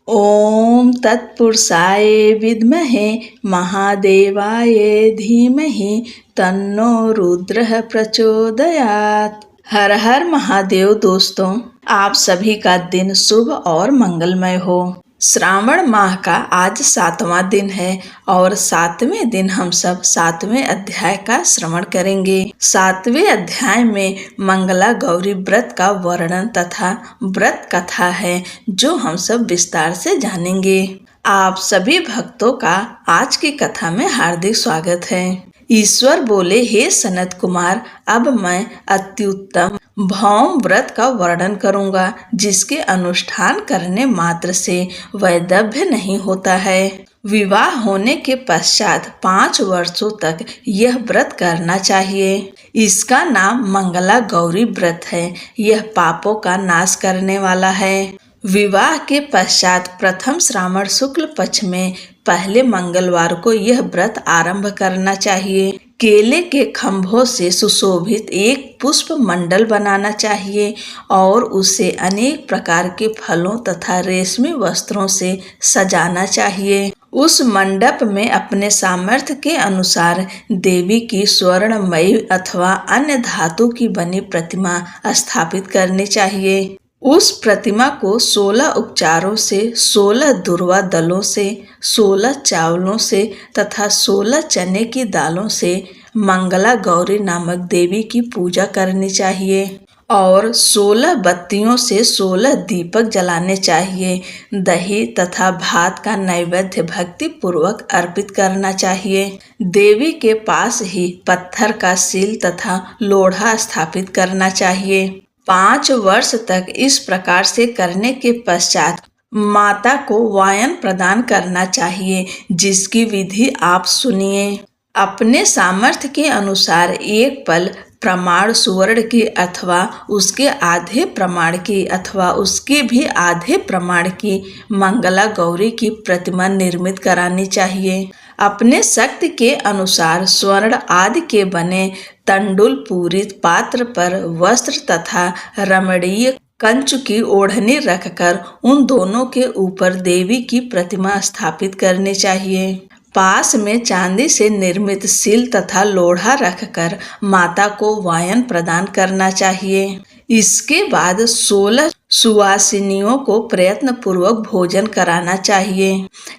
ओम तत्पुरुषाय विद्महे महादेवाय धीमहि तन्नो रुद्रः प्रचोदयात्। हर हर महादेव। दोस्तों, आप सभी का दिन शुभ और मंगलमय हो। श्रावण माह का आज 7वां दिन है और 7वें दिन हम सब 7वें अध्याय का श्रवण करेंगे। 7वें अध्याय में मंगला गौरी व्रत का वर्णन तथा व्रत कथा है जो हम सब विस्तार से जानेंगे। आप सभी भक्तों का आज की कथा में हार्दिक स्वागत है। ईश्वर बोले, हे सनत कुमार, अब मैं अत्युत्तम भौम व्रत का वर्णन करूंगा जिसके अनुष्ठान करने मात्र से वैधव्य नहीं होता है। विवाह होने के पश्चात 5 वर्षों तक यह व्रत करना चाहिए। इसका नाम मंगला गौरी व्रत है। यह पापों का नाश करने वाला है। विवाह के पश्चात प्रथम श्रावण शुक्ल पक्ष में पहले मंगलवार को यह व्रत आरंभ करना चाहिए। केले के खंभों से सुशोभित एक पुष्प मंडल बनाना चाहिए और उसे अनेक प्रकार के फलों तथा रेशमी वस्त्रों से सजाना चाहिए। उस मंडप में अपने सामर्थ्य के अनुसार देवी की स्वर्णमयी अथवा अन्य धातु की बनी प्रतिमा स्थापित करनी चाहिए। उस प्रतिमा को 16 उपचारों से, 16 दुर्वा दलों से, 16 चावलों से तथा 16 चने की दालों से मंगला गौरी नामक देवी की पूजा करनी चाहिए और 16 बत्तियों से 16 दीपक जलाने चाहिए। दही तथा भात का नैवेद्य भक्ति पूर्वक अर्पित करना चाहिए। देवी के पास ही पत्थर का सील तथा लोढ़ा स्थापित करना चाहिए। 5 वर्ष तक इस प्रकार से करने के पश्चात माता को वायन प्रदान करना चाहिए, जिसकी विधि आप सुनिए। अपने सामर्थ्य के अनुसार एक पल प्रमाण सुवर्ण की अथवा उसके आधे प्रमाण की अथवा उसके भी आधे प्रमाण की मंगला गौरी की प्रतिमा निर्मित करानी चाहिए। अपने शक्ति के अनुसार स्वर्ण आदि के बने तंडुल पूरित पात्र पर वस्त्र तथा रमणीय कंचु की ओढ़नी रखकर उन दोनों के ऊपर देवी की प्रतिमा स्थापित करनी चाहिए। पास में चांदी से निर्मित सील तथा लोढ़ा रखकर माता को वायन प्रदान करना चाहिए। इसके बाद 16 सुवासिनियों को प्रयत्न पूर्वक भोजन कराना चाहिए।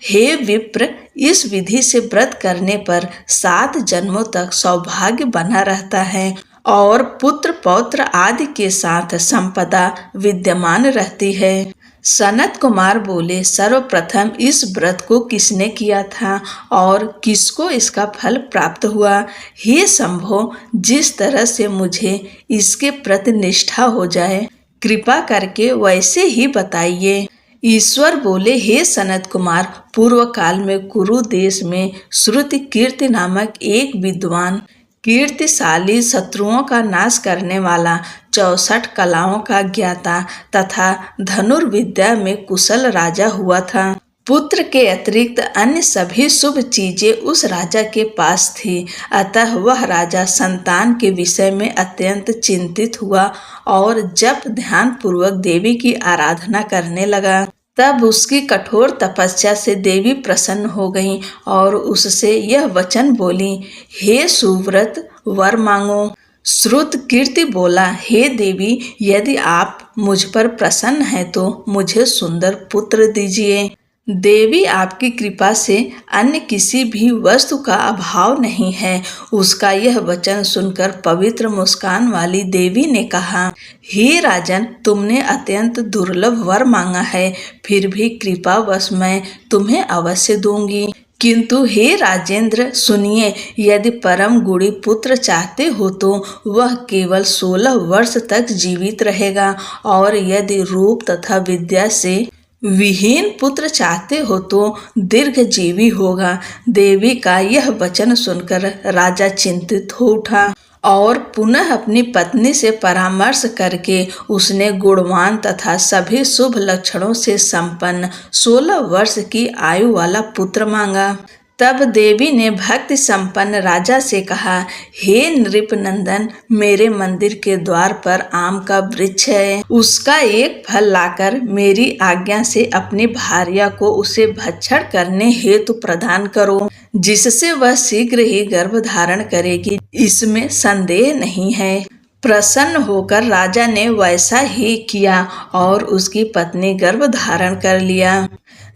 हे विप्र, इस विधि से व्रत करने पर 7 जन्मों तक सौभाग्य बना रहता है और पुत्र पौत्र आदि के साथ संपदा विद्यमान रहती है। सनत कुमार बोले, सर्वप्रथम इस व्रत को किसने किया था और किसको इसका फल प्राप्त हुआ? हे शंभो, जिस तरह से मुझे इसके प्रति निष्ठा हो जाए, कृपा करके वैसे ही बताइए। ईश्वर बोले, हे सनत कुमार, पूर्व काल में कुरु देश में श्रुति कीर्ति नामक एक विद्वान कीर्तिशाली शत्रुओं का नाश करने वाला 64 कलाओं का ज्ञाता तथा धनुर्विद्या में कुशल राजा हुआ था। पुत्र के अतिरिक्त अन्य सभी शुभ चीजें उस राजा के पास थी। अतः वह राजा संतान के विषय में अत्यंत चिंतित हुआ और जप ध्यान पूर्वक देवी की आराधना करने लगा। तब उसकी कठोर तपस्या से देवी प्रसन्न हो गईं और उससे यह वचन बोली, हे सुव्रत, वर मांगो। श्रुत कीर्ति बोला, हे देवी, यदि आप मुझ पर प्रसन्न हैं तो मुझे सुंदर पुत्र दीजिए। देवी, आपकी कृपा से अन्य किसी भी वस्तु का अभाव नहीं है। उसका यह वचन सुनकर पवित्र मुस्कान वाली देवी ने कहा, हे राजन, तुमने अत्यंत दुर्लभ वर मांगा है, फिर भी कृपावश मैं तुम्हें अवश्य दूंगी। किंतु हे राजेंद्र, सुनिए, यदि परम गुणी पुत्र चाहते हो तो वह केवल 16 वर्ष तक जीवित रहेगा और यदि रूप तथा विद्या से विहीन पुत्र चाहते हो तो दीर्घजीवी होगा। देवी का यह वचन सुनकर राजा चिंतित हो उठा और पुनः अपनी पत्नी से परामर्श करके उसने गुणवान तथा सभी शुभ लक्षणों से संपन्न 16 वर्ष की आयु वाला पुत्र मांगा। तब देवी ने भक्ति संपन्न राजा से कहा, हे नृपनंदन, मेरे मंदिर के द्वार पर आम का वृक्ष है, उसका एक फल लाकर मेरी आज्ञा से अपनी भार्या को उसे भक्षण करने हेतु प्रदान करो, जिससे वह शीघ्र ही गर्भ धारण करेगी, इसमें संदेह नहीं है। प्रसन्न होकर राजा ने वैसा ही किया और उसकी पत्नी गर्भ धारण कर लिया।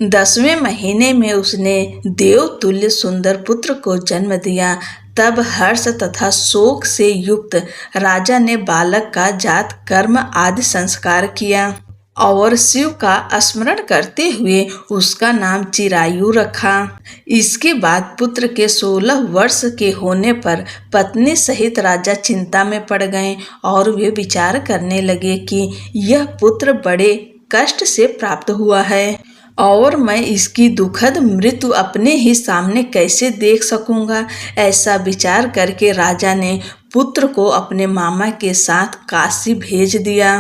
10वें महीने में उसने देवतुल्य सुंदर पुत्र को जन्म दिया। तब हर्ष तथा शोक से युक्त राजा ने बालक का जात कर्म आदि संस्कार किया और शिव का स्मरण करते हुए उसका नाम चिरायु रखा। इसके बाद पुत्र के 16 वर्ष के होने पर पत्नी सहित राजा चिंता में पड़ गए और वे विचार करने लगे कि यह पुत्र बड़े कष्ट से प्राप्त हुआ है और मैं इसकी दुखद मृत्यु अपने ही सामने कैसे देख सकूंगा। ऐसा विचार करके राजा ने पुत्र को अपने मामा के साथ काशी भेज दिया।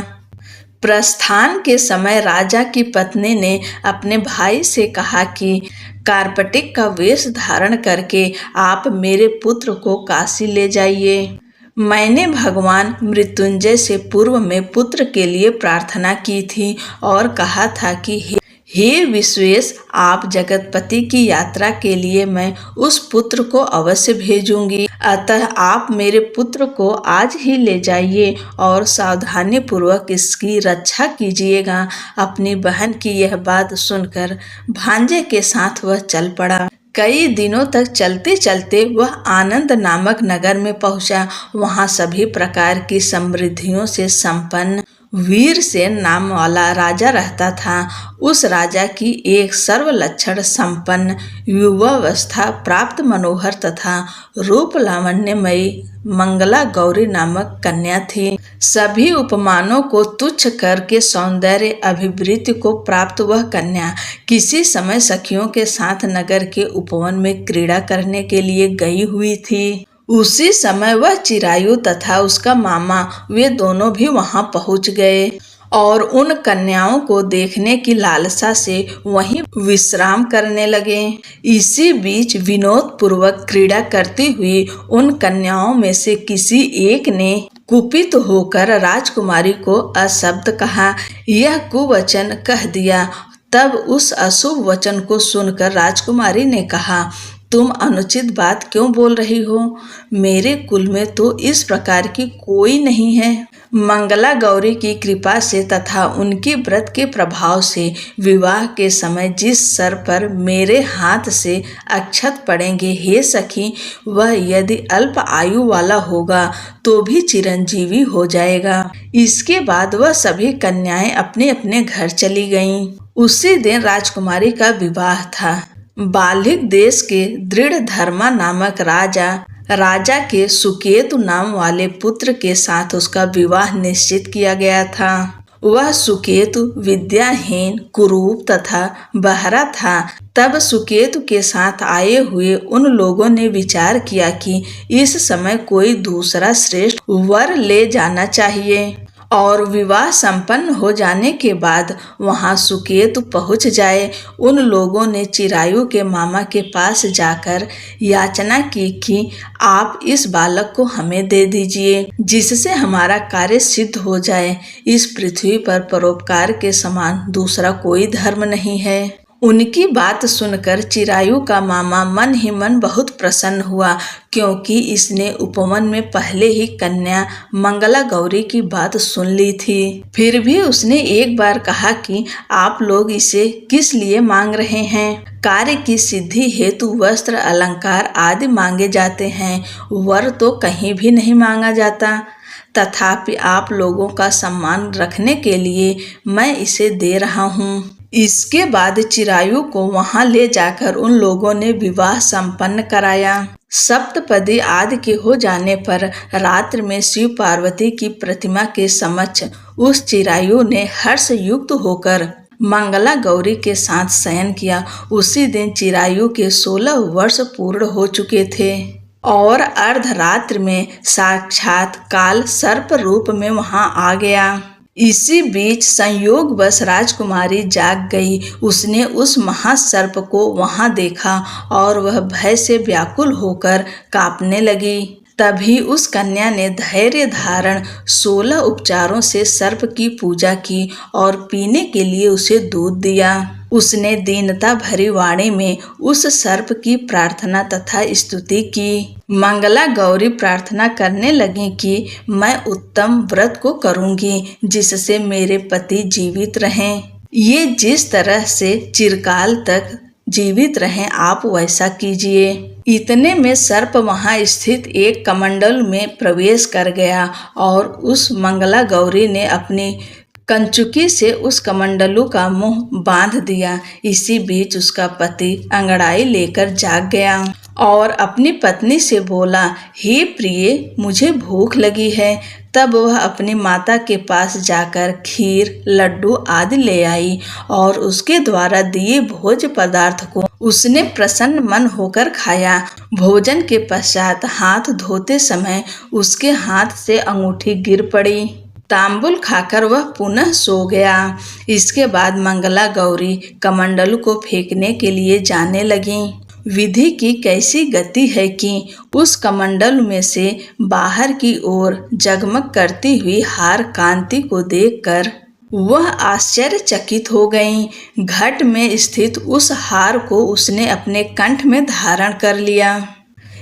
प्रस्थान के समय राजा की पत्नी ने अपने भाई से कहा कि कार्पटिक का वेश धारण करके आप मेरे पुत्र को काशी ले जाइए। मैंने भगवान मृत्युंजय से पूर्व में पुत्र के लिए प्रार्थना की थी और कहा था कि हे विश्वेश, आप जगतपति की यात्रा के लिए मैं उस पुत्र को अवश्य भेजूंगी, अतः आप मेरे पुत्र को आज ही ले जाइए और सावधानी पूर्वक इसकी रक्षा कीजिएगा। अपनी बहन की यह बात सुनकर भांजे के साथ वह चल पड़ा। कई दिनों तक चलते चलते वह आनंद नामक नगर में पहुंचा। वहां सभी प्रकार की समृद्धियों से संपन्न वीरसेन नाम वाला राजा रहता था। उस राजा की एक सर्वलक्षण संपन्न युवावस्था प्राप्त मनोहर तथा रूप लावण्यमयी मंगला गौरी नामक कन्या थी। सभी उपमानों को तुच्छ करके सौंदर्य अभिवृद्धि को प्राप्त वह कन्या किसी समय सखियों के साथ नगर के उपवन में क्रीड़ा करने के लिए गई हुई थी। उसी समय वह चिरायु तथा उसका मामा वे दोनों भी वहां पहुंच गए और उन कन्याओं को देखने की लालसा से वहीं विश्राम करने लगे। इसी बीच विनोद पूर्वक क्रीड़ा करती हुई उन कन्याओं में से किसी एक ने कुपित होकर राजकुमारी को अशब्द कहा। यह कुवचन कह दिया। तब उस अशुभ वचन को सुनकर राजकुमारी ने कहा, तुम अनुचित बात क्यों बोल रही हो? मेरे कुल में तो इस प्रकार की कोई नहीं है। मंगला गौरी की कृपा से तथा उनकी व्रत के प्रभाव से विवाह के समय जिस सर पर मेरे हाथ से अक्षत पड़ेंगे, हे सखी, वह यदि अल्प आयु वाला होगा तो भी चिरंजीवी हो जाएगा। इसके बाद वह सभी कन्याएं अपने अपने घर चली गईं। उसी दिन राजकुमारी का विवाह था। बाल्हिक देश के दृढ़ धर्मा नामक राजा के सुकेतु नाम वाले पुत्र के साथ उसका विवाह निश्चित किया गया था। वह सुकेतु विद्याहीन, कुरूप तथा बहरा था। तब सुकेतु के साथ आए हुए उन लोगों ने विचार किया कि इस समय कोई दूसरा श्रेष्ठ वर ले जाना चाहिए और विवाह संपन्न हो जाने के बाद वहां सुकेतु पहुंच जाए। उन लोगों ने चिरायु के मामा के पास जाकर याचना की कि आप इस बालक को हमें दे दीजिए, जिससे हमारा कार्य सिद्ध हो जाए। इस पृथ्वी पर परोपकार के समान दूसरा कोई धर्म नहीं है। उनकी बात सुनकर चिरायु का मामा मन ही मन बहुत प्रसन्न हुआ, क्योंकि इसने उपवन में पहले ही कन्या मंगला गौरी की बात सुन ली थी। फिर भी उसने एक बार कहा कि आप लोग इसे किस लिए मांग रहे हैं? कार्य की सिद्धि हेतु वस्त्र, अलंकार आदि मांगे जाते हैं, वर तो कहीं भी नहीं मांगा जाता। तथापि आप लोगों का सम्मान रखने के लिए मैं इसे दे रहा हूँ। इसके बाद चिरायु को वहां ले जाकर उन लोगों ने विवाह संपन्न कराया। सप्तपदी आदि के हो जाने पर रात्रि में शिव पार्वती की प्रतिमा के समक्ष उस चिरायु ने हर्ष युक्त होकर मंगला गौरी के साथ शयन किया। उसी दिन चिरायु के 16 वर्ष पूर्ण हो चुके थे और अर्धरात्रि में साक्षात काल सर्प रूप में वहां आ गया। इसी बीच संयोगवश राजकुमारी जाग गई। उसने उस महासर्प को वहां देखा और वह भय से व्याकुल होकर कांपने लगी। तभी उस कन्या ने धैर्य धारण 16 उपचारों से सर्प की पूजा की और पीने के लिए उसे दूध दिया। उसने दीनता भरी वाणी में उस सर्प की प्रार्थना तथा स्तुति की। मंगला गौरी प्रार्थना करने लगी कि मैं उत्तम व्रत को करूंगी जिससे मेरे पति जीवित रहें। ये जिस तरह से चिरकाल तक जीवित रहें आप वैसा कीजिए। इतने में सर्प वहां स्थित एक कमंडल में प्रवेश कर गया और उस मंगला गौरी ने अपनी कंचुकी से उस कमंडलू का मुंह बांध दिया। इसी बीच उसका पति अंगड़ाई लेकर जाग गया और अपनी पत्नी से बोला, हे प्रिय, मुझे भूख लगी है। तब वह अपनी माता के पास जाकर खीर, लड्डू आदि ले आई और उसके द्वारा दिए भोज पदार्थ को उसने प्रसन्न मन होकर खाया। भोजन के पश्चात हाथ धोते समय उसके हाथ से अंगूठी गिर पड़ी। तांबुल खाकर वह पुनः सो गया। इसके बाद मंगला गौरी कमंडलू को फेंकने के लिए जाने लगी। विधि की कैसी गति है कि उस कमंडल में से बाहर की ओर जगमग करती हुई हार कांति को देखकर वह आश्चर्यचकित हो गईं। घट में स्थित उस हार को उसने अपने कंठ में धारण कर लिया।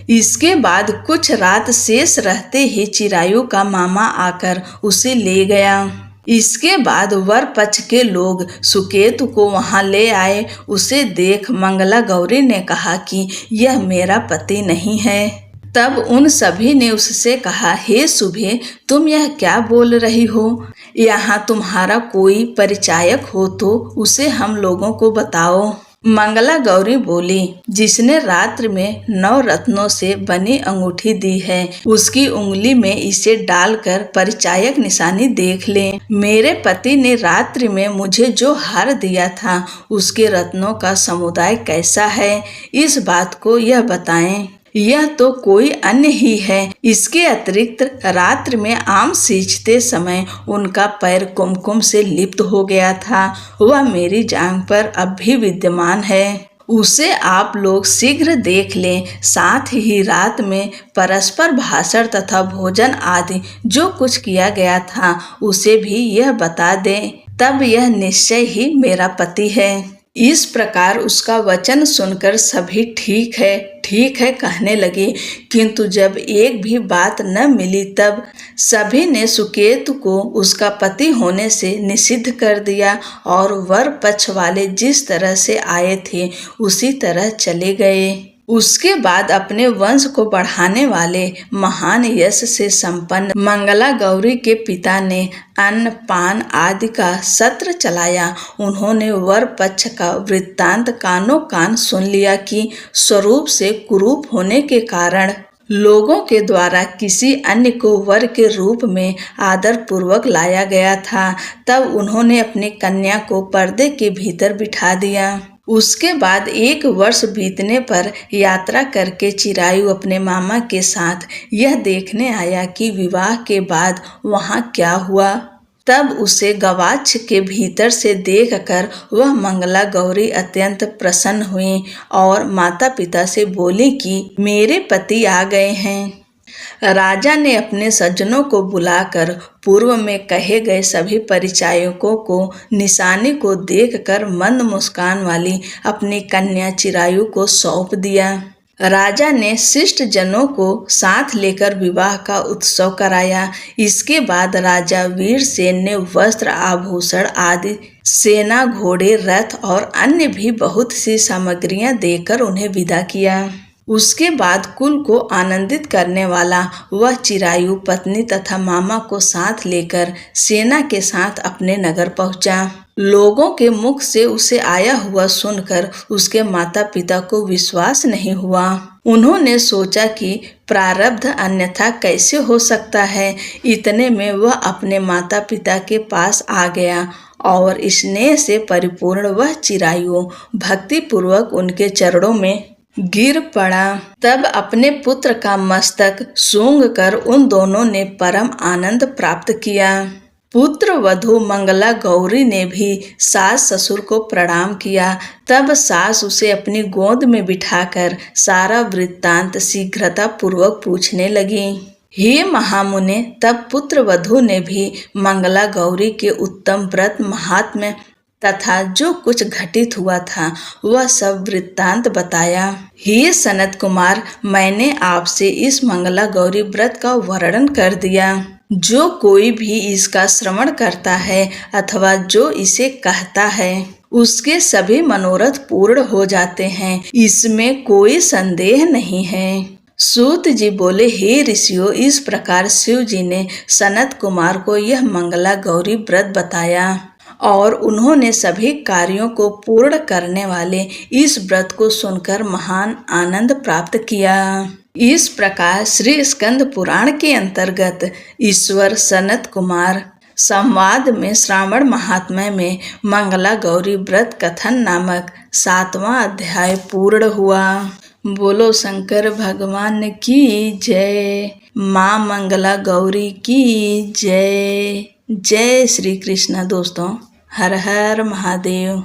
इसके बाद कुछ रात शेष रहते ही चिरायु का मामा आकर उसे ले गया। इसके बाद वर पक्ष के लोग सुकेतु को वहां ले आए। उसे देख मंगला गौरी ने कहा कि यह मेरा पति नहीं है। तब उन सभी ने उससे कहा, हे शुभे, तुम यह क्या बोल रही हो? यहाँ तुम्हारा कोई परिचायक हो तो उसे हम लोगों को बताओ। मंगला गौरी बोली, जिसने रात्रि में 9 रत्नों से बनी अंगूठी दी है उसकी उंगली में इसे डालकर परिचायक निशानी देख ले। मेरे पति ने रात्रि में मुझे जो हार दिया था उसके रत्नों का समुदाय कैसा है, इस बात को यह बताएं। यह तो कोई अन्य ही है। इसके अतिरिक्त रात्रि में आम सींचते समय उनका पैर कुमकुम से लिप्त हो गया था। वह मेरी जांघ पर अब भी विद्यमान है। उसे आप लोग शीघ्र देख लें। साथ ही रात में परस्पर भाषण तथा भोजन आदि जो कुछ किया गया था उसे भी यह बता दें। तब यह निश्चय ही मेरा पति है। इस प्रकार उसका वचन सुनकर सभी ठीक है कहने लगे, किंतु जब एक भी बात न मिली तब सभी ने सुकेतु को उसका पति होने से निषिद्ध कर दिया और वर पक्ष वाले जिस तरह से आए थे उसी तरह चले गए। उसके बाद अपने वंश को बढ़ाने वाले महान यश से संपन्न मंगला गौरी के पिता ने अन्न पान आदि का सत्र चलाया। उन्होंने वर पक्ष का वृत्तांत कानों कान सुन लिया कि स्वरूप से कुरूप होने के कारण लोगों के द्वारा किसी अन्य को वर के रूप में आदर पूर्वक लाया गया था। तब उन्होंने अपनी कन्या को पर्दे के भीतर बिठा दिया। उसके बाद 1 वर्ष बीतने पर यात्रा करके चिरायु अपने मामा के साथ यह देखने आया कि विवाह के बाद वहां क्या हुआ। तब उसे गवाक्ष के भीतर से देखकर वह मंगला गौरी अत्यंत प्रसन्न हुई और माता पिता से बोली कि मेरे पति आ गए हैं। राजा ने अपने सज्जनों को बुलाकर पूर्व में कहे गए सभी परिचायकों को निशानी को देखकर मंद मुस्कान वाली अपनी कन्या चिरायु को सौंप दिया। राजा ने शिष्ट जनों को साथ लेकर विवाह का उत्सव कराया। इसके बाद राजा वीरसेन ने वस्त्र आभूषण आदि सेना घोड़े रथ और अन्य भी बहुत सी सामग्रियां देकर उन्हें विदा किया। उसके बाद कुल को आनंदित करने वाला वह चिरायु पत्नी तथा मामा को साथ लेकर सेना के साथ अपने नगर पहुंचा। लोगों के मुख से उसे आया हुआ सुनकर उसके माता पिता को विश्वास नहीं हुआ। उन्होंने सोचा कि प्रारब्ध अन्यथा कैसे हो सकता है। इतने में वह अपने माता पिता के पास आ गया और स्नेह से परिपूर्ण वह चिरायु भक्ति पूर्वक उनके चरणों में गिर पड़ा। तब अपने पुत्र का मस्तक सूंघ कर उन दोनों ने परम आनंद प्राप्त किया। पुत्र वधू मंगला गौरी ने भी सास ससुर को प्रणाम किया। तब सास उसे अपनी गोद में बिठाकर सारा वृत्तांत शीघ्रता पूर्वक पूछने लगी। हे महामुने, तब पुत्र वधू ने भी मंगला गौरी के उत्तम व्रत महात्म्य तथा जो कुछ घटित हुआ था वह सब वृत्तांत बताया। हे सनत कुमार, मैंने आपसे इस मंगला गौरी व्रत का वर्णन कर दिया। जो कोई भी इसका श्रवण करता है अथवा जो इसे कहता है उसके सभी मनोरथ पूर्ण हो जाते हैं, इसमें कोई संदेह नहीं है। सूत जी बोले, हे ऋषियों, इस प्रकार शिव जी ने सनत कुमार को यह मंगला गौरी व्रत बताया और उन्होंने सभी कार्यों को पूर्ण करने वाले इस व्रत को सुनकर महान आनंद प्राप्त किया। इस प्रकार श्री स्कंद पुराण के अंतर्गत ईश्वर सनत कुमार संवाद में श्रावण महात्म्य में मंगला गौरी व्रत कथन नामक 7वां अध्याय पूर्ण हुआ। बोलो शंकर भगवान की जय। माँ मंगला गौरी की जय। जय श्री कृष्ण। दोस्तों, हर हर महादेव।